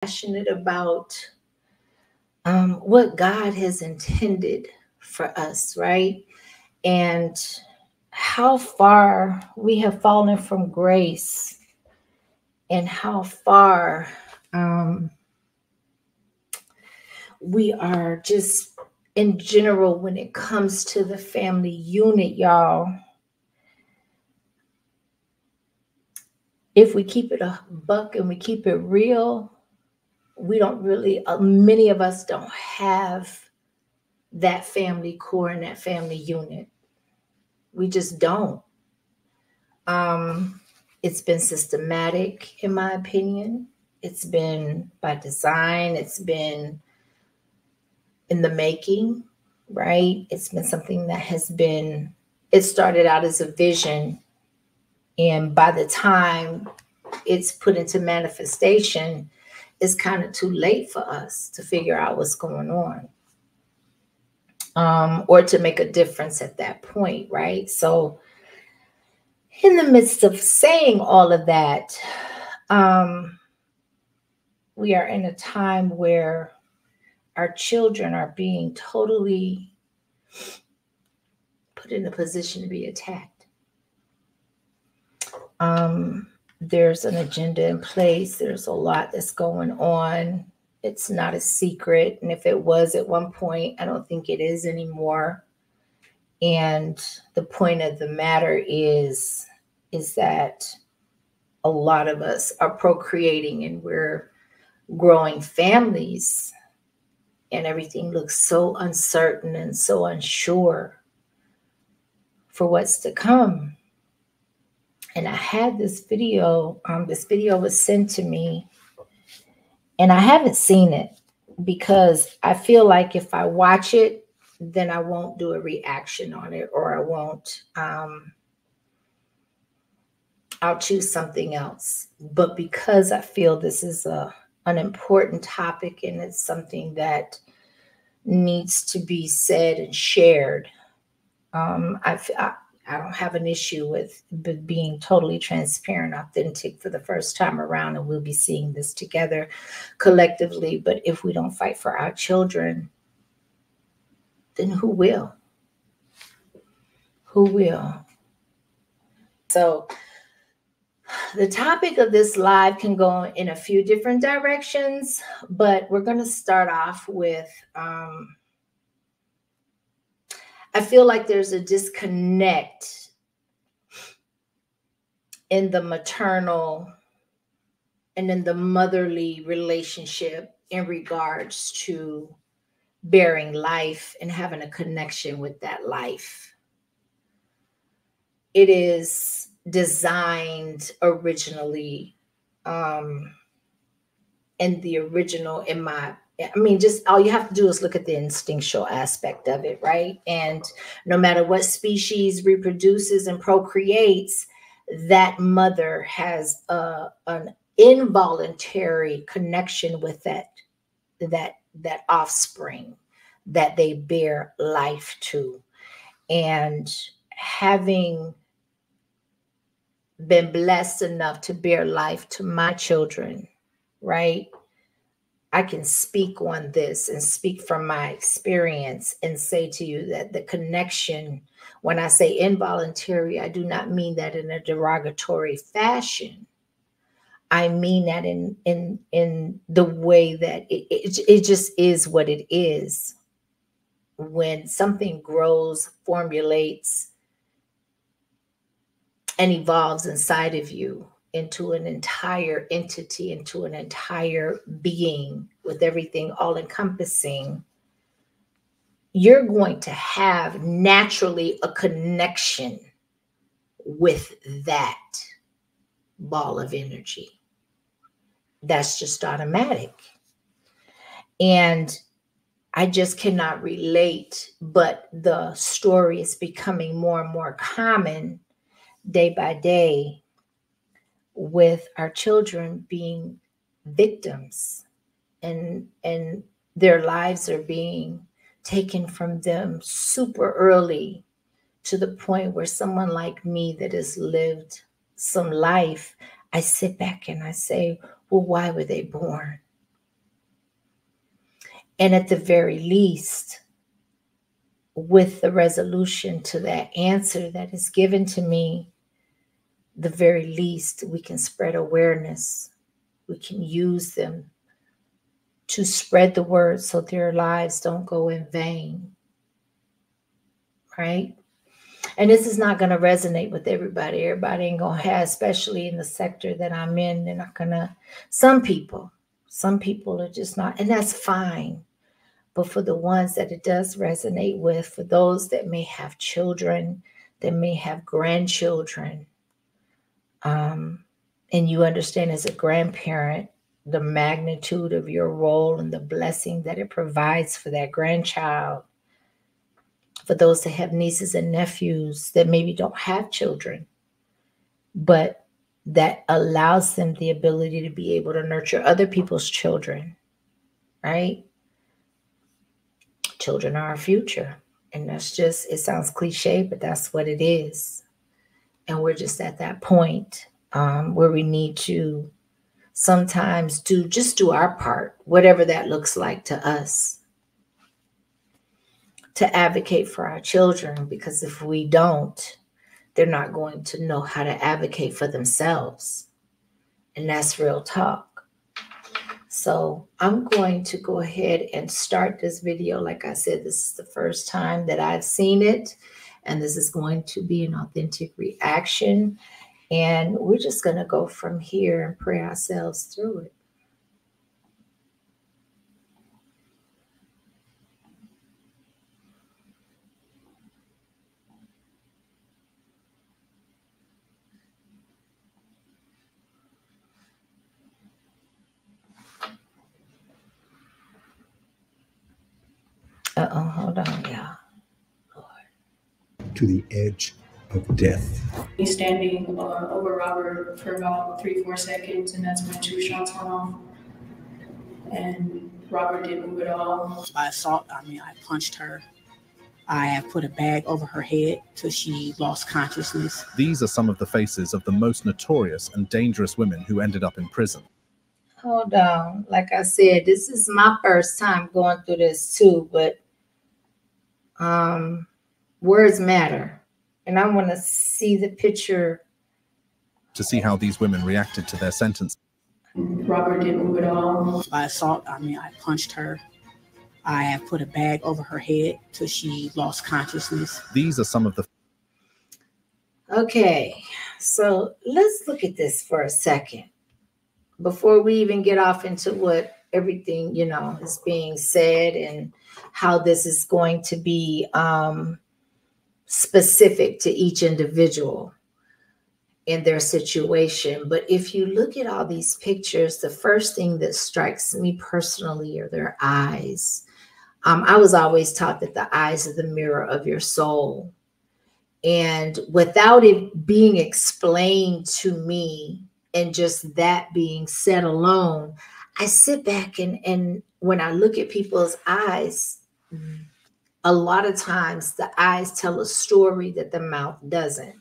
passionate about what God has intended for us, right? And how far we have fallen from grace, and how far um, we are just in general when it comes to the family unit, y'all. If we keep it a buck and we keep it real, we don't really, many of us don't have that family core and that family unit. We just don't. Um, it's been systematic, in my opinion. It's been by design. It's been in the making, right? It's been something that has been, it started out as a vision. And by the time it's put into manifestation, it's kind of too late for us to figure out what's going on, or to make a difference at that point, right? So, in the midst of saying all of that, um, we are in a time where our children are being totally put in a position to be attacked. Um, there's an agenda in place. There's a lot that's going on. It's not a secret. And if it was at one point, I don't think it is anymore. And the point of the matter is that a lot of us are procreating and we're growing families, and everything looks so uncertain and so unsure for what's to come. And I had this video, this video was sent to me, and I haven't seen it because I feel like if I watch it, then I won't do a reaction on it, or I won't, I'll choose something else. But because I feel this is an important topic and it's something that needs to be said and shared, I don't have an issue with being totally transparent, authentic for the first time around, and we'll be seeing this together collectively. But if we don't fight for our children, then who will? Who will? So the topic of this live can go in a few different directions, but we're going to start off with, I feel like there's a disconnect in the maternal and in the motherly relationship in regards to bearing life and having a connection with that life. It is designed originally, in the original, just all you have to do is look at the instinctual aspect of it, right? And no matter what species reproduces and procreates, that mother has an involuntary connection with that offspring that they bear life to. And having been blessed enough to bear life to my children, right? I can speak on this and speak from my experience and say to you that the connection, when I say involuntary, I do not mean that in a derogatory fashion. I mean that in the way that it just is what it is. When something grows, formulates, and evolves inside of you into an entire entity, into an entire being with everything all encompassing, you're going to have naturally a connection with that ball of energy. That's just automatic. And I just cannot relate, but the story is becoming more and more common day by day, with our children being victims, and their lives are being taken from them super early, to the point where someone like me that has lived some life, I sit back and I say, well, why were they born? And at the very least, with the resolution to that answer that is given to me, the very least, we can spread awareness. We can use them to spread the word so their lives don't go in vain, right? And this is not going to resonate with everybody. Everybody ain't going to have, especially in the sector that I'm in, they're not going to, some people are just not, and that's fine. But for the ones that it does resonate with, for those that may have children, that may have grandchildren, and you understand as a grandparent, the magnitude of your role and the blessing that it provides for that grandchild. For those that have nieces and nephews that maybe don't have children, but that allows them the ability to be able to nurture other people's children, right? Children are our future. And that's just, it sounds cliche, but that's what it is. And we're just at that point where we need to sometimes do our part, whatever that looks like to us, to advocate for our children, because if we don't, they're not going to know how to advocate for themselves. And that's real talk. So I'm going to go ahead and start this video. Like I said, this is the first time that I've seen it, and this is going to be an authentic reaction. And we're just going to go from here and pray ourselves through it. Hold on, y'all. To the edge of death. He's standing over Robert for about 3-4 seconds, and that's when 2 shots went off. And Robert didn't move at all. By assault, I punched her. I have put a bag over her head till she lost consciousness. These are some of the faces of the most notorious and dangerous women who ended up in prison. Hold on. Like I said, this is my first time going through this too, but words matter. And I want to see the picture. To see how these women reacted to their sentence. Robert didn't move at all. By assault, I punched her. I have put a bag over her head till she lost consciousness. These are some of the... Okay, so let's look at this for a second. Before we even get off into what everything, is being said and how this is going to be specific to each individual in their situation. But if you look at all these pictures, the first thing that strikes me personally are their eyes. I was always taught that the eyes are the mirror of your soul. And without it being explained to me, and just that being said alone, I sit back and when I look at people's eyes, a lot of times the eyes tell a story that the mouth doesn't.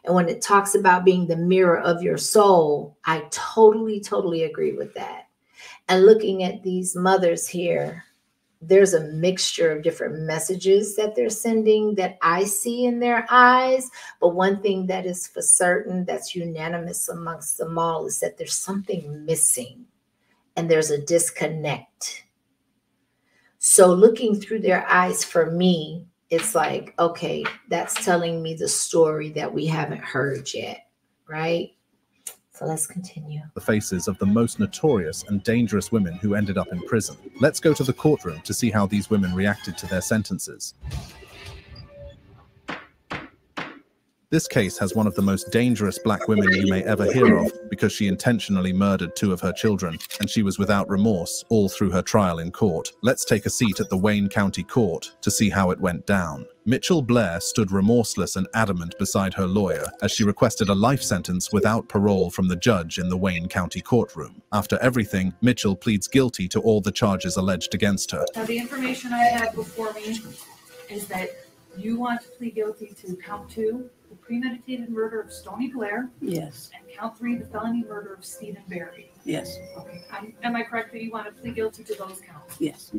And when it talks about being the mirror of your soul, I totally agree with that. And looking at these mothers here, there's a mixture of different messages that they're sending that I see in their eyes. But one thing that is for certain, that's unanimous amongst them all, is that there's something missing and there's a disconnect. So looking through their eyes for me, it's like, okay, that's telling me the story that we haven't heard yet, right? So let's continue. The faces of the most notorious and dangerous women who ended up in prison. Let's go to the courtroom to see how these women reacted to their sentences. This case has one of the most dangerous black women you may ever hear of, because she intentionally murdered 2 of her children, and she was without remorse all through her trial in court. Let's take a seat at the Wayne County Court to see how it went down. Mitchell Blair stood remorseless and adamant beside her lawyer as she requested a life sentence without parole from the judge in the Wayne County courtroom. After everything, Mitchell pleads guilty to all the charges alleged against her. Now, the information I have before me is that you want to plead guilty to count 2, the premeditated murder of Stony Blair. Yes. And count 3, the felony murder of Stephen Berry. Yes. Okay. Am I correct that you want to plead guilty to those counts? Yes.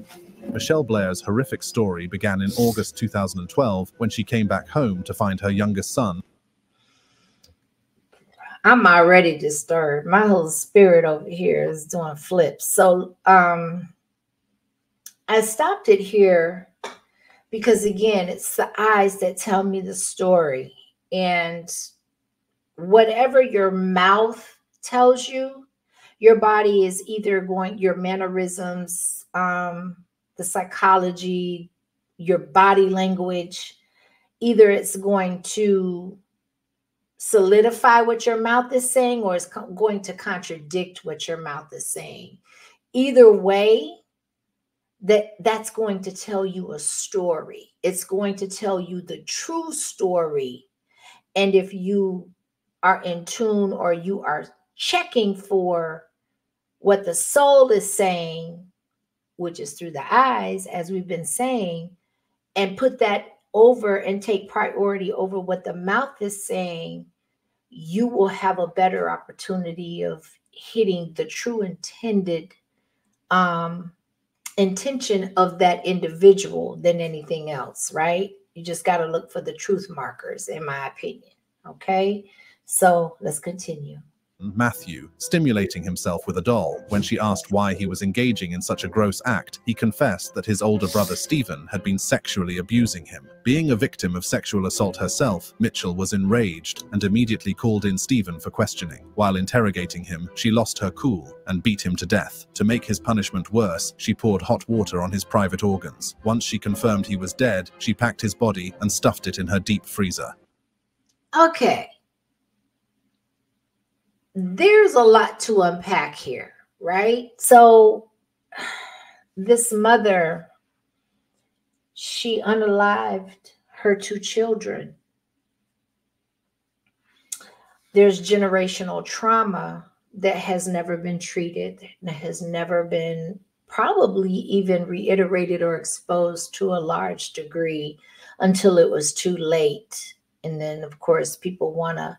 Michelle Blair's horrific story began in August 2012 when she came back home to find her youngest son. I'm already disturbed. My whole spirit over here is doing flips. So I stopped it here because, again, it's the eyes that tell me the story. And whatever your mouth tells you, your body is either going, your mannerisms, the psychology, your body language, either it's going to solidify what your mouth is saying or it's going to contradict what your mouth is saying. Either way, that's going to tell you a story. It's going to tell you the true story. And if you are in tune or you are checking for what the soul is saying, which is through the eyes, as we've been saying, and put that over and take priority over what the mouth is saying, you will have a better opportunity of hitting the true intended intention of that individual than anything else, right? You just got to look for the truth markers, in my opinion. Okay, so let's continue. Matthew, stimulating himself with a doll. When she asked why he was engaging in such a gross act, he confessed that his older brother Stephen had been sexually abusing him. Being a victim of sexual assault herself, Mitchell was enraged and immediately called in Stephen for questioning. While interrogating him, she lost her cool and beat him to death. To make his punishment worse, she poured hot water on his private organs. Once she confirmed he was dead, she packed his body and stuffed it in her deep freezer. Okay. There's a lot to unpack here, right? So this mother, she unalived her 2 children. There's generational trauma that has never been treated, that has never been probably even reiterated or exposed to a large degree until it was too late. And then, of course, people want to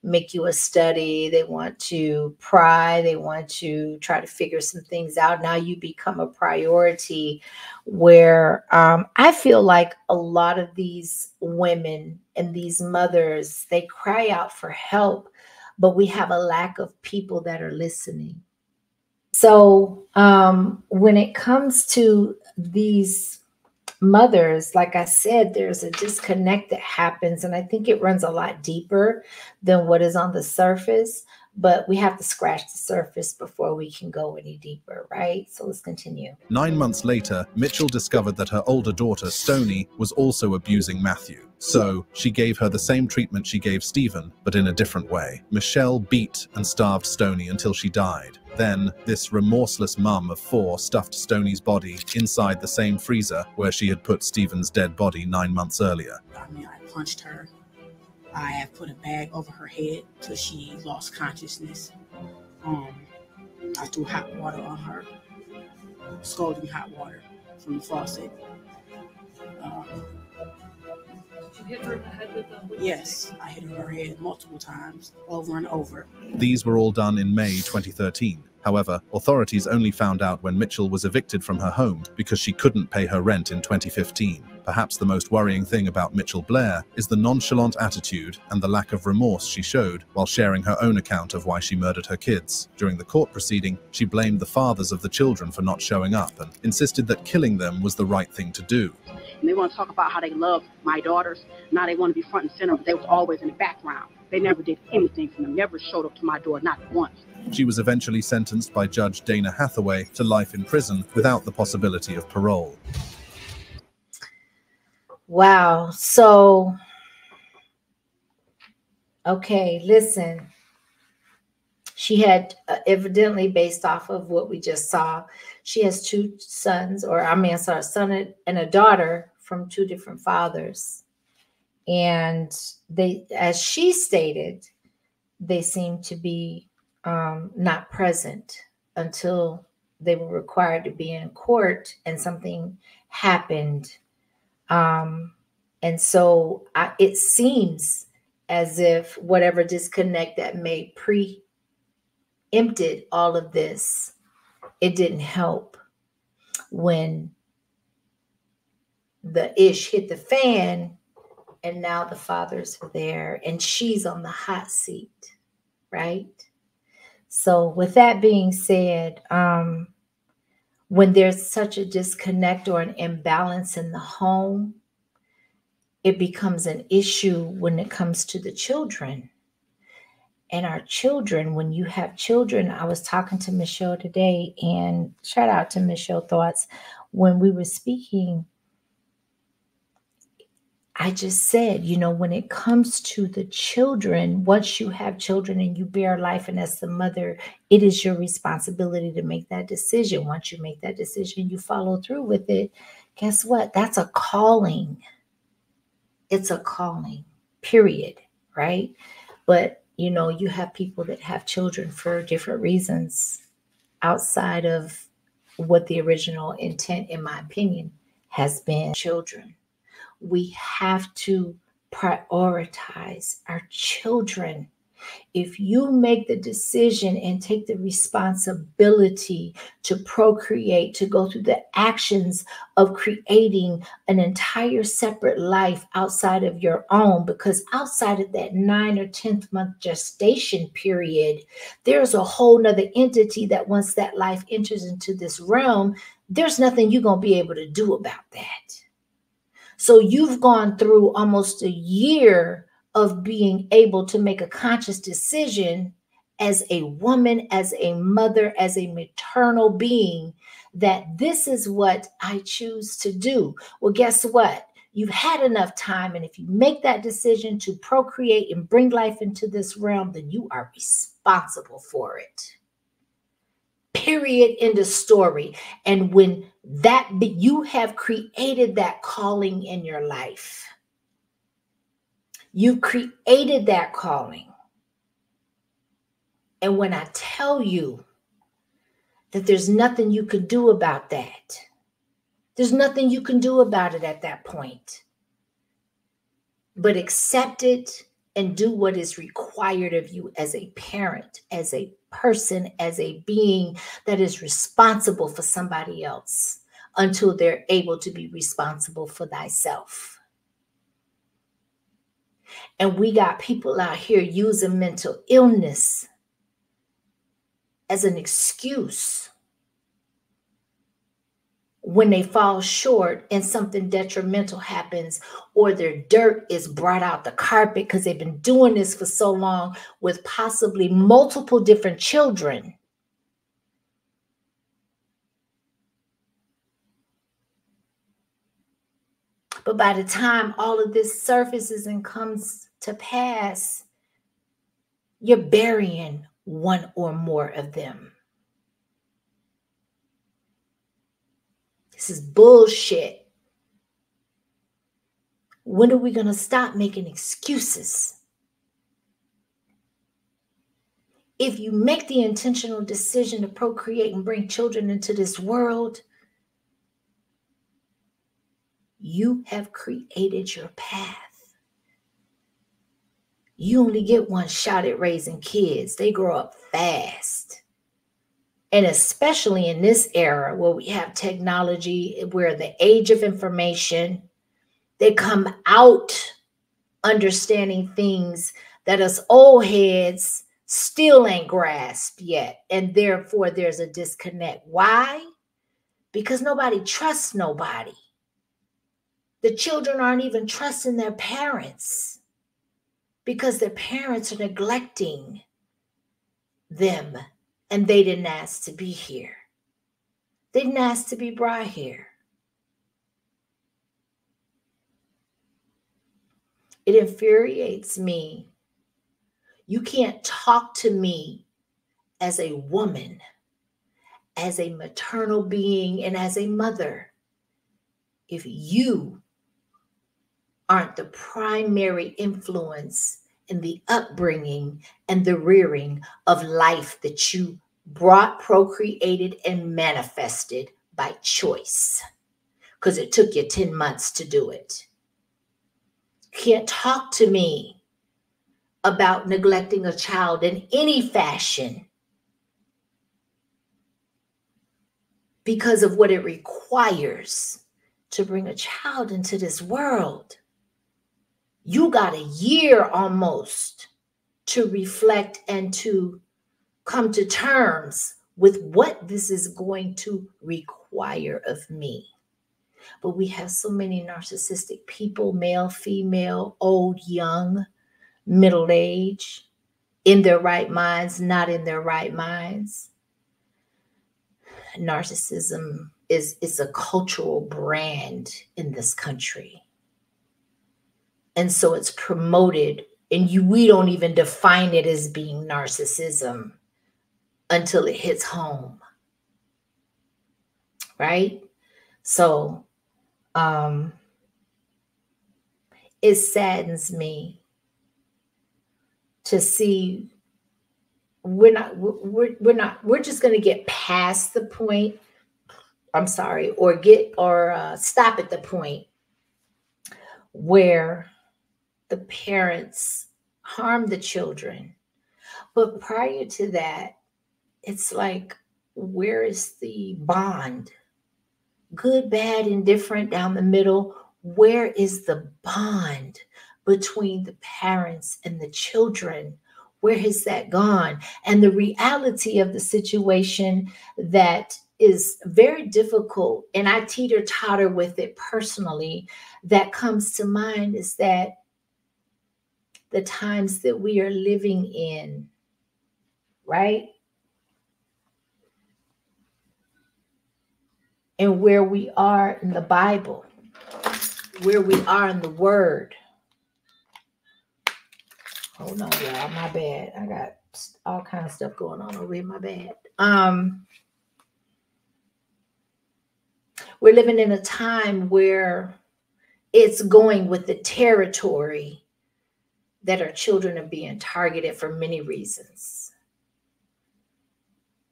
make you a study. They want to pry. They want to try to figure some things out. Now you become a priority where I feel like a lot of these women and these mothers, they cry out for help, but we have a lack of people that are listening. So when it comes to these mothers, like I said, there's a disconnect that happens, and I think it runs a lot deeper than what is on the surface, but we have to scratch the surface before we can go any deeper, right? So let's continue. 9 months later, Mitchell discovered that her older daughter, Stoney, was also abusing Matthew. So she gave her the same treatment she gave Stephen, but in a different way. Michelle beat and starved Stoney until she died. Then, this remorseless mum of 4 stuffed Stoney's body inside the same freezer where she had put Stephen's dead body 9 months earlier. I mean, I punched her. I have put a bag over her head till she lost consciousness. I threw hot water on her, scalding hot water from the faucet. You hit her in the head with them? Yes, I hit her in her head multiple times, over and over. These were all done in May 2013. However, authorities only found out when Mitchell was evicted from her home because she couldn't pay her rent in 2015. Perhaps the most worrying thing about Mitchell Blair is the nonchalant attitude and the lack of remorse she showed while sharing her own account of why she murdered her kids. During the court proceeding, she blamed the fathers of the children for not showing up and insisted that killing them was the right thing to do. And they want to talk about how they love my daughters. Now they want to be front and center, but they was always in the background. They never did anything for them, never showed up to my door, not once. She was eventually sentenced by Judge Dana Hathaway to life in prison without the possibility of parole. Wow. So, okay, listen. She had evidently, based off of what we just saw, she has 2 sons, or I mean, sorry, a son and a daughter from 2 different fathers. And they, as she stated, they seem to be not present until they were required to be in court and something happened. And so it seems as if whatever disconnect that may emptied all of this, it didn't help when the ish hit the fan, and now the father's there and she's on the hot seat, right? So with that being said, when there's such a disconnect or an imbalance in the home, it becomes an issue when it comes to the children. And our children, when you have children, I was talking to Michelle today, and shout out to Michelle Thoughts. When we were speaking, I just said, you know, when it comes to the children, once you have children and you bear life, and as the mother, it is your responsibility to make that decision. Once you make that decision, you follow through with it. Guess what? That's a calling. It's a calling, period, right? But, you know, you have people that have children for different reasons outside of what the original intent, in my opinion, has been. Children. We have to prioritize our children. If you make the decision and take the responsibility to procreate, to go through the actions of creating an entire separate life outside of your own, because outside of that 9 or 10th month gestation period, there's a whole nother entity that once that life enters into this realm, there's nothing you're going to be able to do about that. So you've gone through almost a year of being able to make a conscious decision as a woman, as a mother, as a maternal being, that this is what I choose to do. Well, guess what? You've had enough time. And if you make that decision to procreate and bring life into this realm, then you are responsible for it. Period. End of story. And when that you have created that calling in your life, you created that calling. And when I tell you that there's nothing you can do about that, there's nothing you can do about it at that point, but accept it and do what is required of you as a parent, as a person, as a being that is responsible for somebody else until they're able to be responsible for thyself. And we got people out here using mental illness as an excuse when they fall short and something detrimental happens, or their dirt is brought out the carpet because they've been doing this for so long with possibly multiple different children. But by the time all of this surfaces and comes to pass, you're burying one or more of them. This is bullshit. When are we going to stop making excuses? If you make the intentional decision to procreate and bring children into this world, you have created your path. You only get one shot at raising kids. They grow up fast. And especially in this era where we have technology, where the age of information, they come out understanding things that us old heads still ain't grasped yet. And therefore there's a disconnect. Why? Because nobody trusts nobody. The children aren't even trusting their parents because their parents are neglecting them. And they didn't ask to be here. They didn't ask to be brought here. It infuriates me. You can't talk to me as a woman, as a maternal being, and as a mother if you aren't the primary influence in the upbringing and the rearing of life that you brought, procreated, and manifested by choice, because it took you 10 months to do it. You can't talk to me about neglecting a child in any fashion because of what it requires to bring a child into this world. You got a year almost to reflect and to come to terms with what this is going to require of me. But we have so many narcissistic people, male, female, old, young, middle age, in their right minds, not in their right minds. Narcissism is a cultural brand in this country. And so it's promoted, and we don't even define it as being narcissism until it hits home. Right? So it saddens me to see we're just going to get past the point, or stop at the point where the parents harm the children. But prior to that, it's like, where is the bond? Good, bad, indifferent, down the middle. Where is the bond between the parents and the children? Where has that gone? And the reality of the situation that is very difficult, and I teeter-totter with it personally, that comes to mind is that the times that we are living in, right? And where we are in the Bible, where we are in the Word. Hold on, y'all, my bad. I got all kinds of stuff going on over here, my bad. We're living in a time where it's going with the territory that our children are being targeted for many reasons.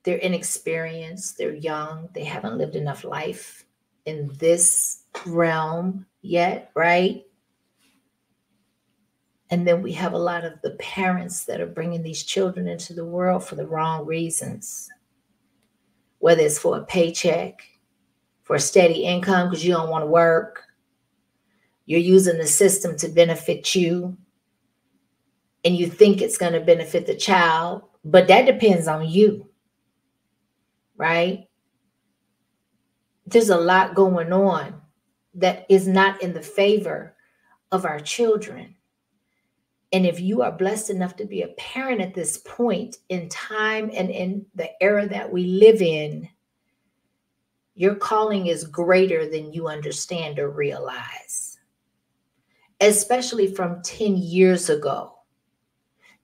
They're inexperienced, they're young, they haven't lived enough life in this realm yet, right? And then we have a lot of the parents that are bringing these children into the world for the wrong reasons, whether it's for a paycheck, for a steady income because you don't want to work. You're using the system to benefit you, and you think it's going to benefit the child, but that depends on you, right? There's a lot going on that is not in the favor of our children. And if you are blessed enough to be a parent at this point in time and in the era that we live in, your calling is greater than you understand or realize, especially from 10 years ago.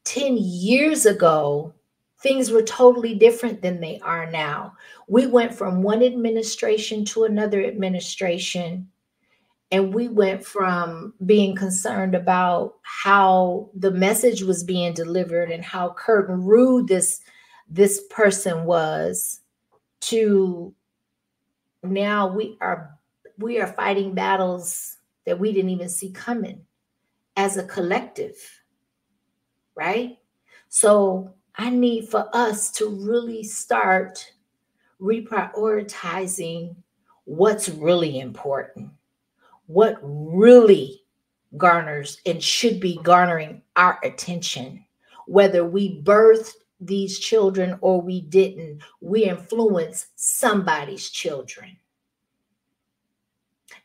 10 years ago, things were totally different than they are now. We went from one administration to another administration, and we went from being concerned about how the message was being delivered and how curt and rude this person was, to now we are fighting battles that we didn't even see coming as a collective, right? So I need for us to really start reprioritizing what's really important, what really garners and should be garnering our attention. Whether we birthed these children or we didn't, we influence somebody's children.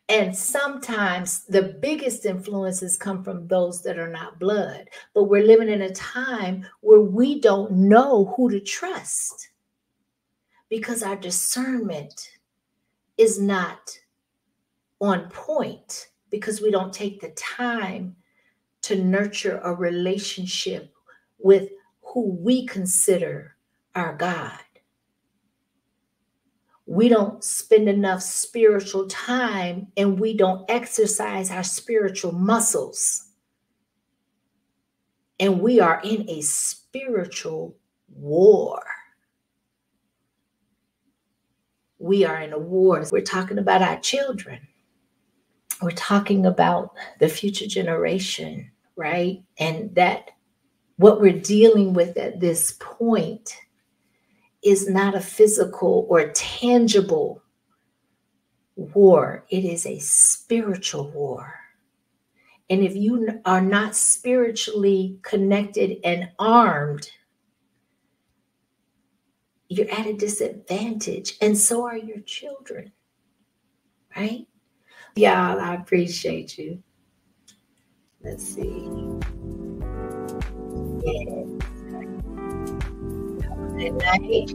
And sometimes the biggest influences come from those that are not blood. But we're living in a time where we don't know who to trust because our discernment is not on point, because we don't take the time to nurture a relationship with who we consider our God. We don't spend enough spiritual time, and we don't exercise our spiritual muscles. And we are in a spiritual war. We are in a war. We're talking about our children. We're talking about the future generation, right? And that what we're dealing with at this point is not a physical or tangible war. It is a spiritual war. And if you are not spiritually connected and armed, you're at a disadvantage. And so are your children, right? Yeah, I appreciate you. Let's see. Yeah. Good night.